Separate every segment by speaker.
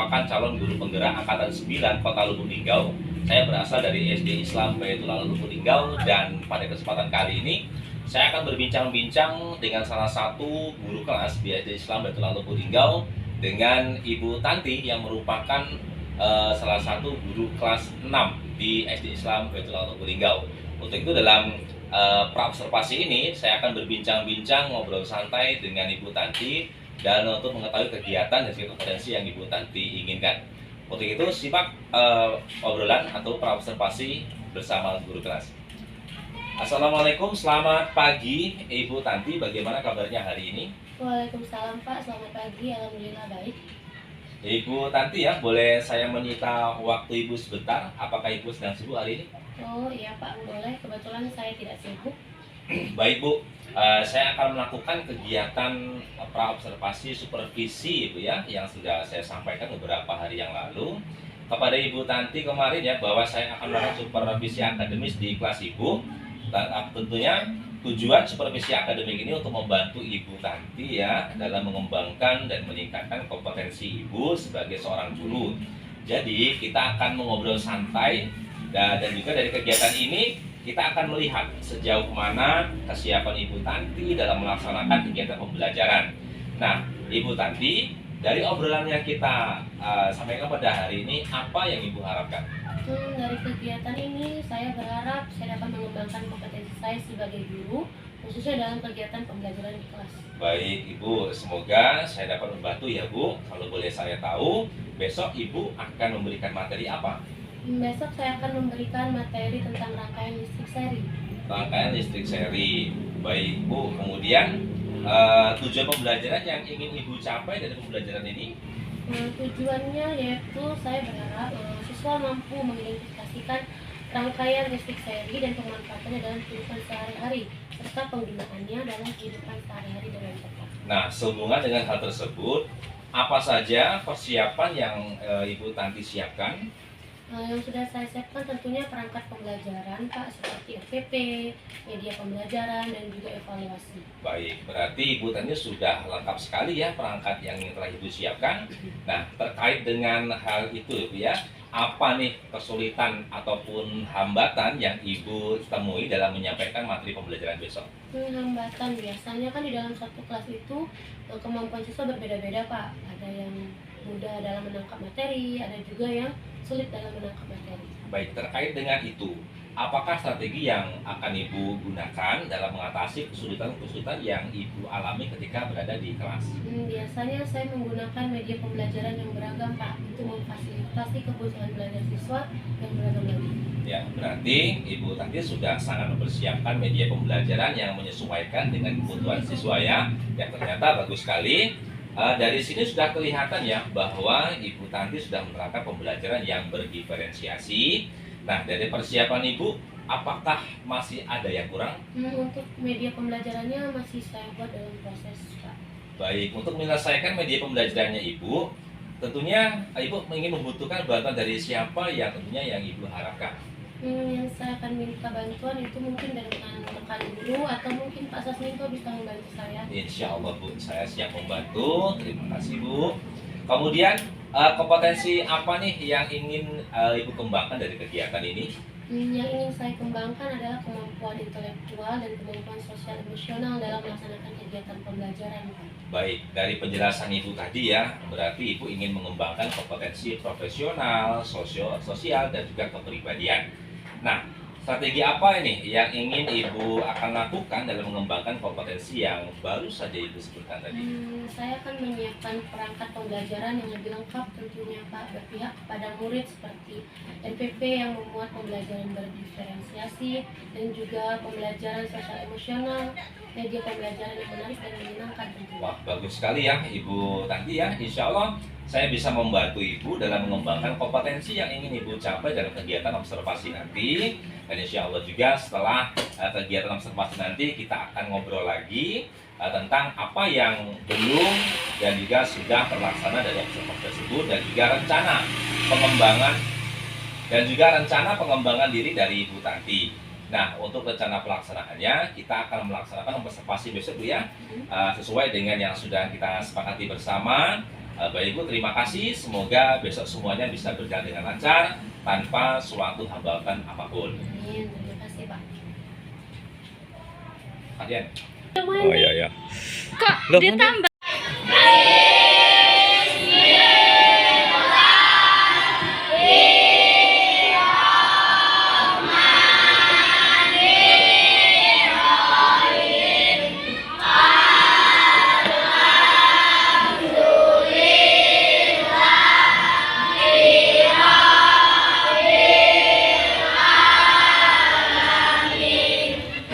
Speaker 1: merupakan calon guru penggerak Angkatan 9 Kota Lubuk Linggau. Saya berasal dari SD Islam Baitul Alam Lubuk Linggau, dan pada kesempatan kali ini saya akan berbincang-bincang dengan salah satu guru kelas di SD Islam Baitul Alam Lubuk Linggau, dengan Ibu Tanti yang merupakan salah satu guru kelas 6 di SD Islam Baitul Alam Lubuk Linggau. Untuk itu dalam pra-observasi ini saya akan berbincang-bincang, ngobrol santai dengan Ibu Tanti dan untuk mengetahui kegiatan dan kompetensi yang Ibu Tanti inginkan. Untuk itu simak obrolan atau pra-observasi bersama guru kelas. Assalamualaikum, selamat pagi Ibu Tanti, bagaimana kabarnya hari ini?
Speaker 2: Waalaikumsalam Pak, selamat pagi, alhamdulillah baik.
Speaker 1: Ibu Tanti ya, boleh saya menyita waktu Ibu sebentar? Apakah Ibu sedang sibuk hari ini?
Speaker 2: Oh iya Pak, boleh, kebetulan saya tidak sibuk.
Speaker 1: Baik Bu, saya akan melakukan kegiatan pra-observasi supervisi Ibu ya, yang sudah saya sampaikan beberapa hari yang lalu kepada Ibu Tanti kemarin ya, bahwa saya akan melakukan supervisi akademis di kelas Ibu. Dan tentunya tujuan supervisi akademik ini untuk membantu Ibu Tanti ya dalam mengembangkan dan meningkatkan kompetensi Ibu sebagai seorang guru. Jadi kita akan mengobrol santai, dan juga dari kegiatan ini kita akan melihat sejauh mana kesiapan Ibu Tanti dalam melaksanakan kegiatan pembelajaran. Nah, Ibu Tanti, dari obrolan yang kita sampaikan pada hari ini, apa yang Ibu harapkan?
Speaker 2: Dari kegiatan ini saya berharap saya dapat mengembangkan kompetensi saya sebagai guru, khususnya dalam kegiatan pembelajaran di kelas.
Speaker 1: Baik Ibu, semoga saya dapat membantu ya Bu. Kalau boleh saya tahu, besok Ibu akan memberikan materi apa?
Speaker 2: Besok saya akan memberikan materi tentang rangkaian listrik seri.
Speaker 1: Rangkaian listrik seri. Baik Bu, kemudian tujuan pembelajaran yang ingin Ibu capai dari pembelajaran ini?
Speaker 2: Tujuannya yaitu saya berharap siswa mampu mengidentifikasikan rangkaian listrik seri dan pemanfaatannya dalam kehidupan sehari-hari, serta penggunaannya dalam kehidupan sehari-hari dengan tepat.
Speaker 1: Nah, sehubungan dengan hal tersebut, apa saja persiapan yang Ibu Tanti siapkan?
Speaker 2: Yang sudah saya siapkan tentunya perangkat pembelajaran Pak, seperti RPP, media pembelajaran, dan juga evaluasi.
Speaker 1: Baik, berarti Ibu Tanti sudah lengkap sekali ya perangkat yang telah Ibu siapkan. Nah, terkait dengan hal itu Ibu ya, apa nih kesulitan ataupun hambatan yang Ibu temui dalam menyampaikan materi pembelajaran besok?
Speaker 2: Hambatan biasanya kan di dalam satu kelas itu kemampuan siswa berbeda-beda Pak. Ada yang mudah dalam menangkap materi, ada juga yang sulit dalam menangkap materi.
Speaker 1: Baik, terkait dengan itu, apakah strategi yang akan Ibu gunakan dalam mengatasi kesulitan-kesulitan yang Ibu alami ketika berada di kelas?
Speaker 2: Biasanya saya menggunakan media pembelajaran yang beragam Pak, untuk memfasilitasi kebutuhan belajar siswa yang beragam lagi.
Speaker 1: Ya, berarti Ibu Tanti sudah sangat mempersiapkan media pembelajaran yang menyesuaikan dengan kebutuhan siswa ya. Yang ternyata bagus sekali. Dari sini sudah kelihatan ya bahwa Ibu Tanti sudah menerapkan pembelajaran yang berdiferensiasi. Nah, dari persiapan Ibu, apakah masih ada yang kurang?
Speaker 2: Untuk media pembelajarannya masih saya buat dalam proses Pak.
Speaker 1: Baik, untuk menyelesaikan media pembelajarannya Ibu, tentunya Ibu ingin membutuhkan bantuan dari siapa yang tentunya yang Ibu harapkan?
Speaker 2: Yang saya akan minta bantuan itu mungkin dari rekan guru, atau mungkin Pak Sasmito bisa membantu saya.
Speaker 1: Insya Allah Bu, saya siap membantu. Terima kasih Bu. Kemudian kompetensi apa nih yang ingin Ibu kembangkan dari kegiatan ini?
Speaker 2: Yang ingin saya kembangkan adalah kemampuan intelektual dan kemampuan sosial emosional dalam melaksanakan kegiatan pembelajaran Pak.
Speaker 1: Baik, dari penjelasan Ibu tadi ya, berarti Ibu ingin mengembangkan kompetensi profesional, sosial, dan juga kepribadian. Nah, strategi apa ini yang ingin Ibu akan lakukan dalam mengembangkan kompetensi yang baru saja Ibu sebutkan tadi?
Speaker 2: Saya akan menyiapkan perangkat pembelajaran yang lebih lengkap tentunya Pak, berpihak kepada murid, seperti NPP yang memuat pembelajaran berdiferensiasi, dan juga pembelajaran sosial emosional, media pembelajaran yang menarik dan menyenangkan tentunya.
Speaker 1: Wah, bagus sekali ya Ibu Tanti ya. Insya Allah saya bisa membantu Ibu dalam mengembangkan kompetensi yang ingin Ibu capai dalam kegiatan observasi nanti. Dan insya Allah juga setelah kegiatan observasi nanti kita akan ngobrol lagi tentang apa yang belum dan juga sudah terlaksana dari observasi tersebut, dan juga rencana pengembangan diri dari Ibu Tanti. Nah, untuk rencana pelaksanaannya, kita akan melaksanakan observasi besok Bu ya, sesuai dengan yang sudah kita sepakati bersama. Bapak Ibu, terima kasih. Semoga besok semuanya bisa berjalan dengan lancar tanpa suatu hambatan apapun.
Speaker 2: Amin. Terima kasih, Pak.
Speaker 1: Kalian.
Speaker 3: Oh iya ya.
Speaker 4: Kok ditambah?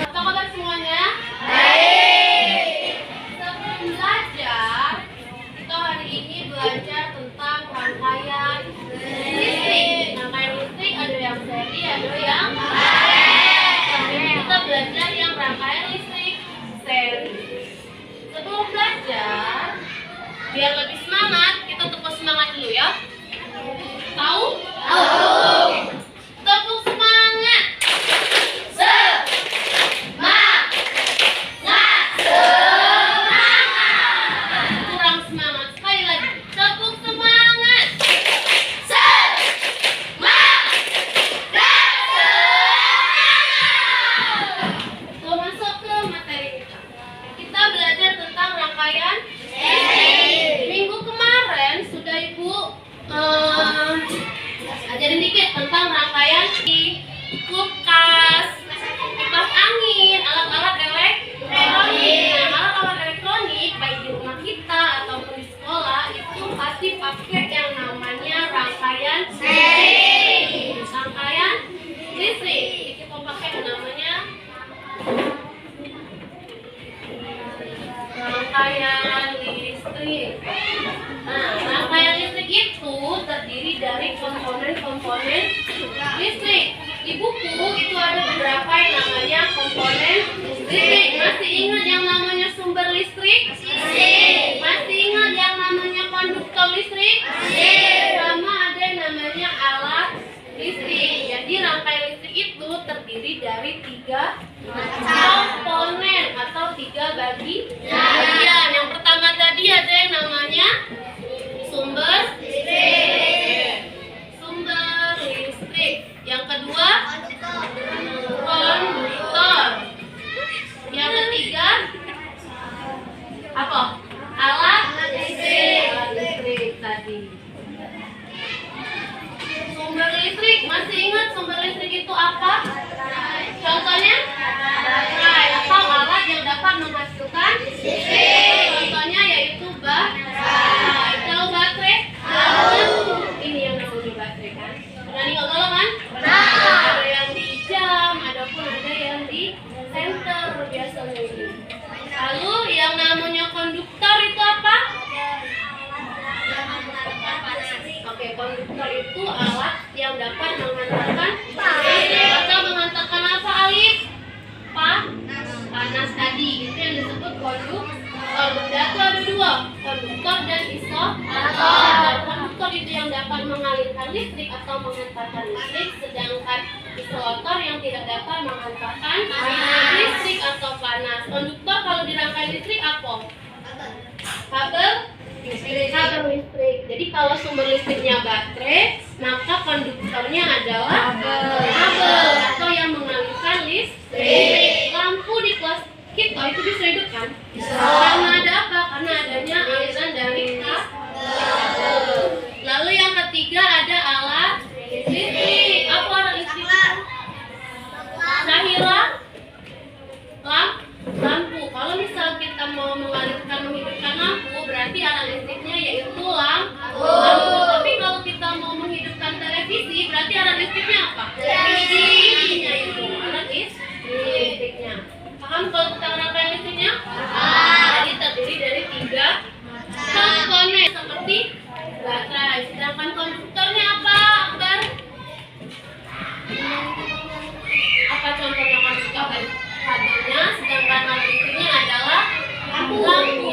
Speaker 2: Apa kabar semuanya? Baik. Sebelum belajar, kita hari ini belajar tentang rangkaian listrik. Rangkaian listrik ada yang seri, ada yang paralel. Kita belajar yang rangkaian listrik seri. Sebelum belajar, biar lebih semangat, kita tepuk semangat dulu ya. Tahu? Tahu. Tepuk semangat. Kurang semangat. Sekali lagi. Tepuk semangat. Kita masuk ke materi kita. Kita belajar tentang rangkaian listrik. Minggu kemarin sudah Ibu ajarin dikit tentang rangkaian di kulkas, kipas angin, alat-alat elektronik. Nah, alat-alat elektronik baik di rumah kita ataupun di sekolah itu pasti pakai yang namanya rangkaian listrik. Rangkaian listrik. Kita pakai yang namanya rangkaian listrik. Nah, rangkaian listrik itu terdiri dari komponen-komponen listrik. Di buku itu ada beberapa yang namanya komponen listrik. Masih ingat yang namanya sumber listrik? Masih ingat yang namanya konduktor listrik? Sama ada yang namanya alat listrik. Jadi rangkaian listrik itu terdiri dari 3 komponen atau 3 bagian. Yang pertama tadi ada yang namanya sumber listrik. Sumber listrik. Yang kedua konduktor. Yang ketiga apa? Alat listrik. Alat listrik tadi. Sumber listrik, masih ingat sumber listrik itu apa? Contohnya baterai atau alat yang dapat menghasilkan listrik. Contohnya yaitu baterai. Tahu baterai? Ini yang namanya baterai kan? Pernah nengok kalau kan? Ada yang di jam, ada yang di senter biasanya ini. Lalu yang namanya konduktor itu apa? Oke, konduktor itu alat yang dapat mengantarkan listrik atau mengantarkan apa, Alif? Panas tadi. Itu yang disebut konduktor. Itu ada 2, konduktor dan isolator. Konduktor itu yang dapat mengalirkan listrik atau mengantarkan listrik, sedangkan isolator yang tidak dapat mengantarkan listrik atau panas. Konduktor kalau di rangkaian listrik apa? Kabel listrik. Jadi kalau sumber listriknya baterai, maka konduktornya adalah kabel atau yang mengalirkan listrik. Lampu di kelas kita itu bisa hidup kan? Karena ada apa? Karena adanya aliran dari kabel. Lalu yang ketiga ada alat listrik. Apa alat listrik? Cahaya lampu. Kalau misal kita mau menghidupkan lampu, berarti alat listriknya yaitu lampu. Tapi kalau kita mau menghidupkan televisi, berarti alat listriknya apa? Televisinya itu alat listriknya. Paham kalau tentang rangkaian listriknya? Jadi terdiri dari 3 komponen seperti baterai. Sedangkan konduktornya apa, Akbar? Apa contohnya konduktor? Kabelnya, sedangkan alat listriknya adalah lampu.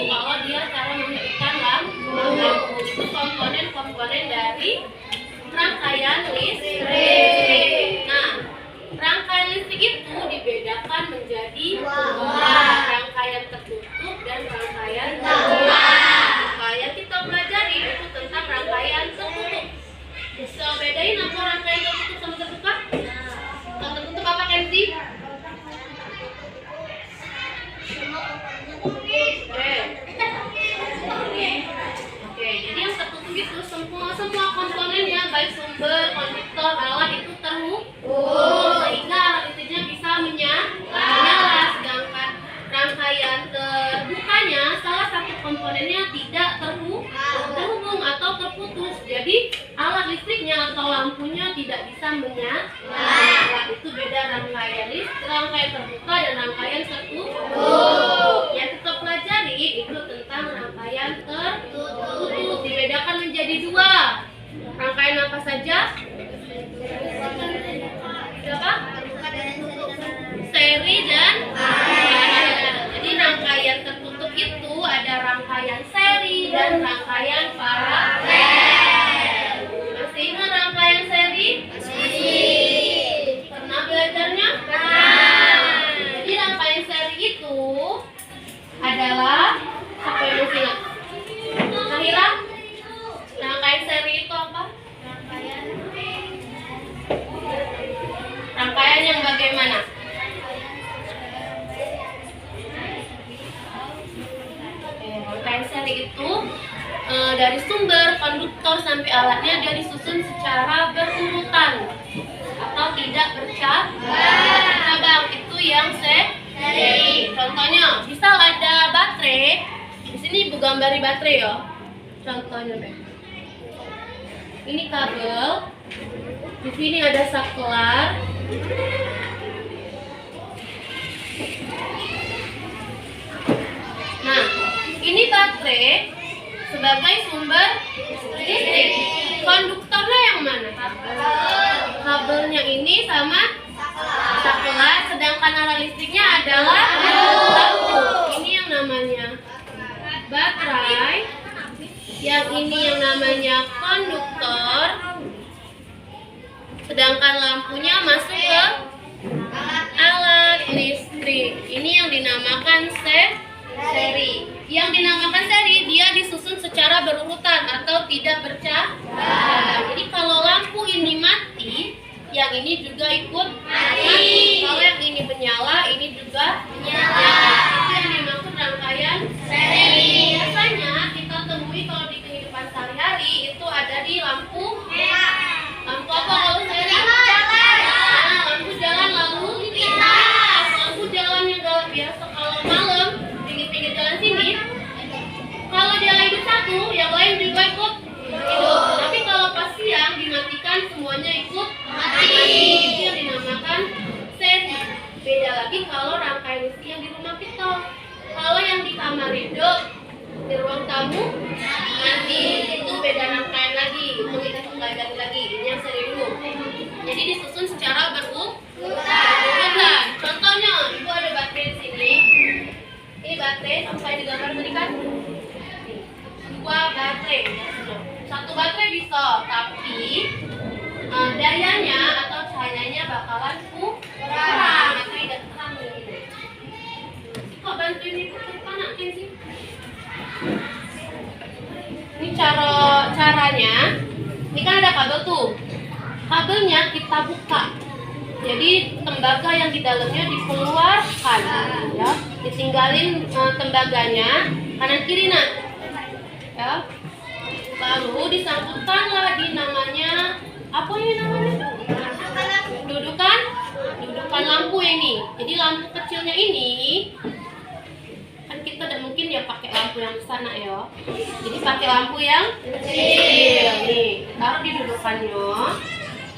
Speaker 2: Kalau dia cara menghidupkan lampu, itu komponen-komponen dari rangkaian listrik. Nah, rangkaian listrik itu dibedakan menjadi 2, rangkaian tertutup dan rangkaian terbuka. Supaya kita pelajari sebagai sumber konduktor alat itu terhubung sehingga alat listriknya bisa menyala, sedangkan rangkaian terbukanya salah satu komponennya tidak terhubung atau terputus, jadi alat listriknya atau lampunya tidak bisa menyala. Itu beda rangkaian terbuka dan rangkaian tertutup. Yang kita pelajari itu tentang rangkaian tertutup, dibedakan menjadi dua. Rangkaian apa saja? Berapa? Seri dan paralel. Jadi rangkaian tertutup itu ada rangkaian seri dan rangkaian paralel. Masih ingat rangkaian seri? Pernah belajarnya? Jadi rangkaian seri itu adalah, siapa yang masih ingat? Nahira? Rangkaian seri itu apa? Rangkaian yang bagaimana? Rangkaian seri itu dari sumber, konduktor sampai alatnya dia disusun secara berurutan atau tidak bercabang. Itu yang seri. Contohnya, misal ada baterai. Di sini ibu gambari baterai ya. Contohnya, ini kabel. Di sini ada saklar. Nah, ini baterai sebagai sumber listrik. Konduktornya yang mana? Kabelnya ini sama saklar, sedangkan arah listriknya adalah lampu. Ini yang namanya baterai, yang ini yang namanya konduktor, sedangkan lampunya masuk ke alat listrik. Ini yang dinamakan seri. Yang dinamakan seri, dia disusun secara berurutan atau tidak bercabang. Jadi kalau lampu ini mati, yang ini juga ikut mati. Kalau yang ini menyala, ini juga menyala. Itu yang dimaksud rangkaian seri. Biasanya kita temui kalau di kehidupan sehari-hari itu ada di lampu. Lampu apa kalau seri? Lampu jalan lalu lintas. Lampu jalan yang galak biasa kalau malam pinggir-pinggir jalan sini. Kalau dia hidup satu, yang lain juga ikut hidup. Tapi kalau pas siang dimatikan, semuanya ikut mati. Itu yang dinamakan seri. Beda lagi kalau rangkaian listrik yang di rumah kita. Kalau yang di kamar hidup, di ruang tamu mati. Itu beda rangkaian lagi. Itu kita pelajari lagi. Ini yang seri dulu. Jadi disusun secara berurutan. Contohnya, ibu ada baterai di sini. Ini baterai, sampai digambar tadi kan? Dua baterai. Satu baterai bisa, tapi dayanya atau cahayanya bakalan kurang. Itu tidak terang ini. Kok bantuin ibu terpanakin sih? Ini caranya. Ini kan ada kabel tuh. Kabelnya kita buka. Jadi tembaga yang di dalamnya dikeluarkan, ya. Ditinggalin tembaganya kanan kiri nak, ya. Lalu disangkutkanlah di namanya apa ini namanya? Dudukan lampu ini. Jadi lampu kecilnya ini kan kita tidak mungkin ya pakai lampu yang besar nak ya. Jadi pakai lampu yang kecil nih. Taruh di dudukannya.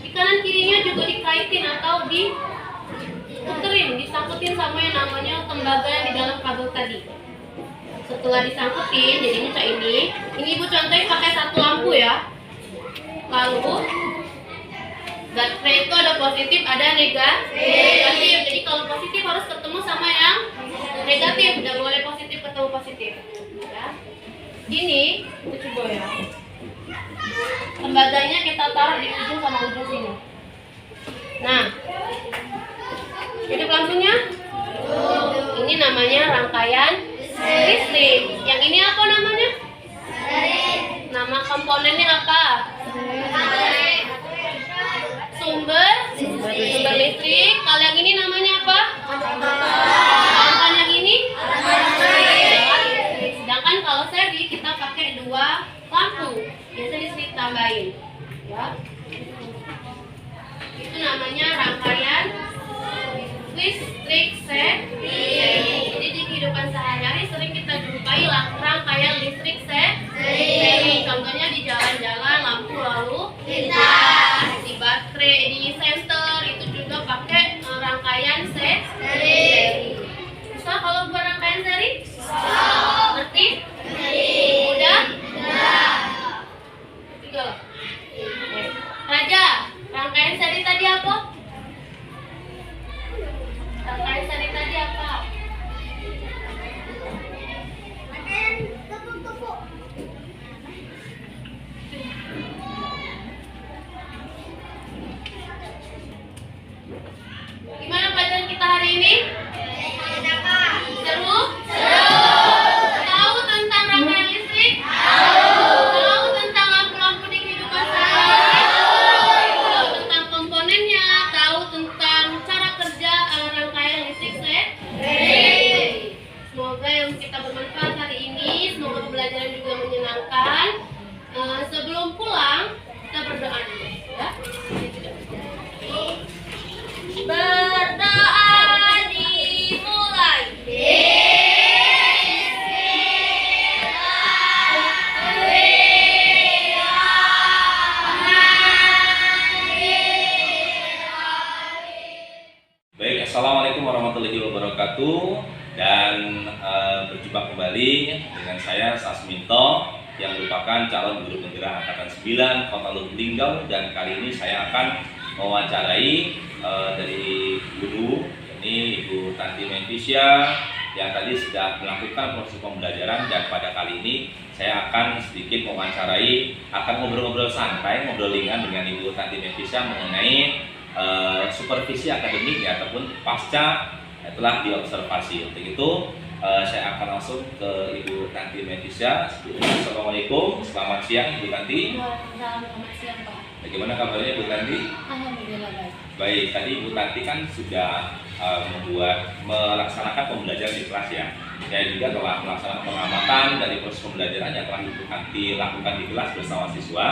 Speaker 2: Di kanan kirinya juga dikaitin atau diputerin, disangkutin sama yang namanya tembaga yang di dalam kabel tadi. Setelah disangkutin, jadinya kayak ini ibu contohin pakai satu lampu ya. Lalu baterai itu ada positif, ada negatif. Jadi kalau positif harus ketemu sama yang negatif, tidak boleh positif ketemu positif. Ya. Ini kita coba ya. Tembaganya kita taruh di ujung sama ujung sini. Nah, hidup lampunya. Ini namanya rangkaian listrik. Yang ini apa namanya? Nama komponennya apa? Sumber listrik. Kalau yang ini namanya apa? Sedangkan yang ini? Sedangkan kalau seri kita pakai dua lampu. Biasanya listrik tambahin, ya. Bu? Terkait dari tadi apa? Gimana pelajaran kita hari ini? Seru? Tahu tentang rangkaian listrik? Tahu tentang lampu-lampu di kehidupan sehari-hari? Tahu tentang komponennya? Tahu tentang cara kerja rangkaian listrik sendiri? Semoga yang kita bermanfaat hari ini. Semoga pembelajaran juga menyenangkan. Sebelum pulang, kita berdoa dulu, ya. Berdoa dimulai.
Speaker 1: Baik, assalamualaikum warahmatullahi wabarakatuh. Dan berjumpa kembali dengan saya Sasminto yang merupakan calon guru penggerak angkatan 9 Kota Lubuk Linggau, dan kali ini saya akan mewawancarai dari guru, ini Ibu Tanti Mentisya yang tadi sudah melakukan proses pembelajaran, dan pada kali ini saya akan sedikit mewawancarai, akan ngobrol-ngobrol santai, ngobrol ringan dengan Ibu Tanti Mentisya mengenai supervisi akademik ya, ataupun pasca telah diobservasi. Untuk itu saya akan langsung ke Ibu Tanti Mentisya. Assalamualaikum, selamat siang Ibu Tanti.
Speaker 2: Selamat siang, Pak.
Speaker 1: Bagaimana kabarnya Ibu Tanti?
Speaker 2: Alhamdulillah baik.
Speaker 1: Tadi Ibu Tanti kan sudah melaksanakan pembelajaran di kelas ya. Saya juga telah melaksanakan pengamatan dari proses pembelajaran yang telah Ibu Tanti lakukan di kelas bersama siswa.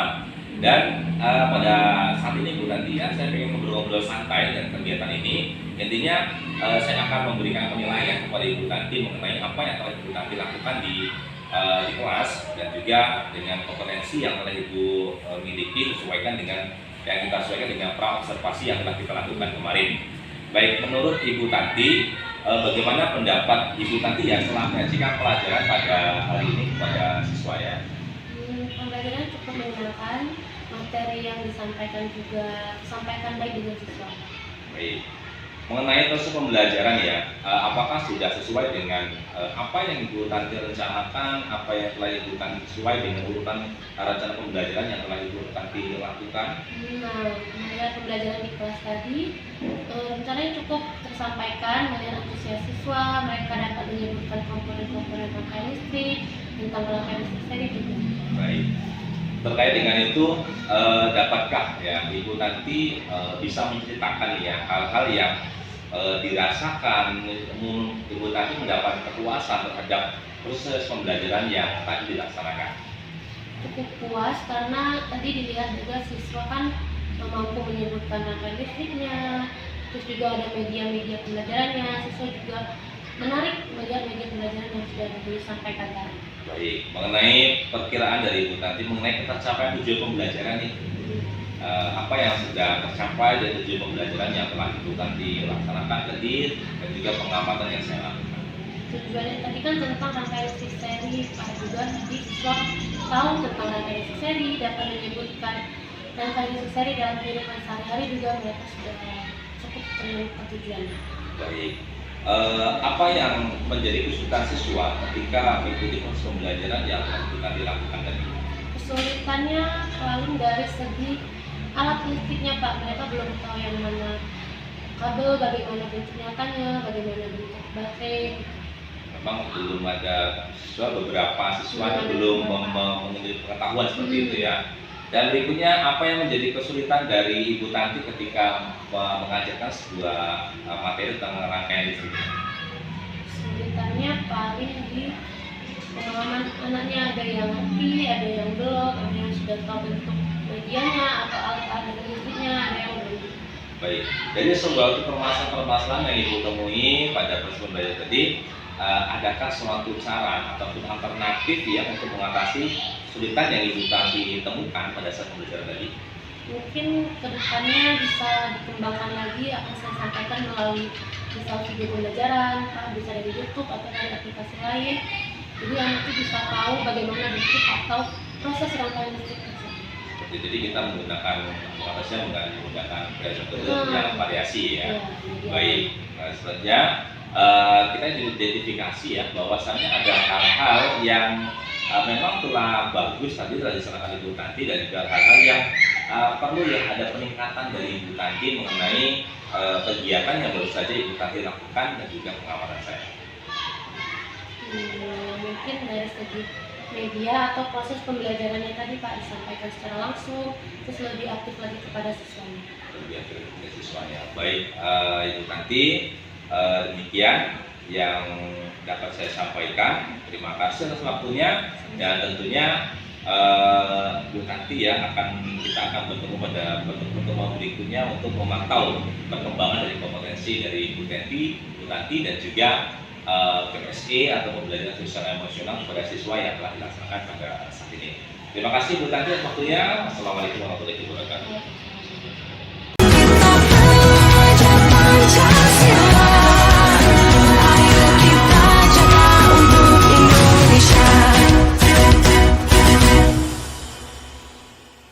Speaker 1: Dan pada saat ini Bu Tanti ya, saya ingin ngobrol-ngobrol santai dan kegiatan ini. Intinya saya akan memberikan penilaian kepada Ibu Tanti mengenai apa yang telah Ibu Tanti lakukan di kelas, dan juga dengan kompetensi yang telah Ibu miliki sesuaikan dengan yang kita sesuaikan dengan pra-observasi yang telah kita lakukan kemarin. Baik, menurut Ibu Tanti, bagaimana pendapat Ibu Tanti ya setelah menyajikan pelajaran pada hari ini kepada siswa ya?
Speaker 2: Pembelajaran cukup menyenangkan, materi yang disampaikan juga disampaikan baik dengan siswa.
Speaker 1: Baik. Mengenai proses pembelajaran ya, apakah sudah sesuai dengan apa yang Ibu Tanti rencanakan, apa yang telah Ibu Tanti sesuai dengan urutan rencana pembelajaran yang telah Ibu Tanti lakukan?
Speaker 2: Melihat pembelajaran di kelas tadi, rencananya cukup tersampaikan melihat antusias siswa, mereka dapat menyebutkan komponen-komponen rangkaian listrik, tentang rangkaian listrik sendiri juga.
Speaker 1: Baik. Terkait dengan itu, dapatkah ya Ibu Tanti bisa menceritakan ya hal-hal yang dirasakan Ibu Tanti mendapat kepuasan terhadap proses pembelajaran yang tadi dilaksanakan?
Speaker 2: Cukup puas karena tadi dilihat juga siswa kan mampu menyebutkan rangkaian listriknya, terus juga ada media-media pembelajarannya, siswa juga menarik melihat media pembelajaran yang sudah disampaikan tadi.
Speaker 1: Baik, mengenai perkiraan dari Ibu Tanti mengenai tercapaian tujuan pembelajaran ini, apa yang sudah tercapai dari tujuan pembelajaran yang telah Ibu Tanti laksanakan tadi, dan juga pengamatan yang saya lakukan?
Speaker 2: Tujuannya tadi kan tentang rangkaian listrik seri, ada juga nanti siswa tahu tentang rangkaian listrik seri, dapat menyebutkan rangkaian listrik seri dalam kehidupan sehari-hari, juga mereka sudah cukup menemukan tujuannya.
Speaker 1: Baik. Apa yang menjadi kesulitan siswa ketika mengikuti proses pembelajaran yang telah dilakukan tadi?
Speaker 2: Kesulitannya paling dari segi alat listriknya, Pak. Mereka belum tahu yang mana kabel, bagaimana bentuk nyatanya, bagaimana bentuk baterai.
Speaker 1: Memang belum ada siswa, beberapa siswa yang belum memiliki pengetahuan seperti itu ya. Dan berikutnya, apa yang menjadi kesulitan dari Ibu Tanti ketika mengajarkan sebuah materi tentang rangkaian listrik?
Speaker 2: Kesulitannya paling di pengalaman anaknya, ada yang ngerti, ada yang belum, ada yang sudah tahu bentuk medianya atau alat-alat listriknya, ada yang belum.
Speaker 1: Baik, dari sebuah permasalahan yang Ibu temui pada proses pembelajaran tadi, adakah suatu cara ataupun alternatif ya untuk mengatasi kesulitan yang Ibu Tanti temukan pada saat pembelajaran tadi?
Speaker 2: Mungkin kedepannya bisa dikembangkan lagi, akan saya sampaikan melalui misal video pembelajaran, bisa dari YouTube atau dari aplikasi lain. Jadi anak itu bisa tahu bagaimana bentuk atau proses rangkaian listrik tersebut.
Speaker 1: Jadi kita menggunakan metode yang variasi ya. Baik, selanjutnya kita identifikasi ya bahwasannya ada hal-hal yang memang telah bagus tadi telah diserahkan Ibu Tanti, dan juga hal-hal yang perlu ya ada peningkatan dari Ibu Tanti mengenai kegiatan yang baru saja Ibu Tanti lakukan dan juga pengawalan saya.
Speaker 2: Mungkin dari segi media atau proses pembelajarannya tadi Pak disampaikan secara langsung, terus lebih aktif lagi kepada siswanya.
Speaker 1: Lebih aktif kepada siswanya. Baik, Ibu Tanti, demikian yang dapat saya sampaikan. Terima kasih atas waktunya, dan tentunya Bu Tanti ya kita akan bertemu pada pertemuan berikutnya untuk memantau perkembangan dari kompetensi dari Bu Tanti dan juga PSE atau pembelajaran sosial emosional kepada siswa yang telah dilaksanakan pada saat ini. Terima kasih Bu Tanti atas waktunya. Assalamualaikum warahmatullahi wabarakatuh.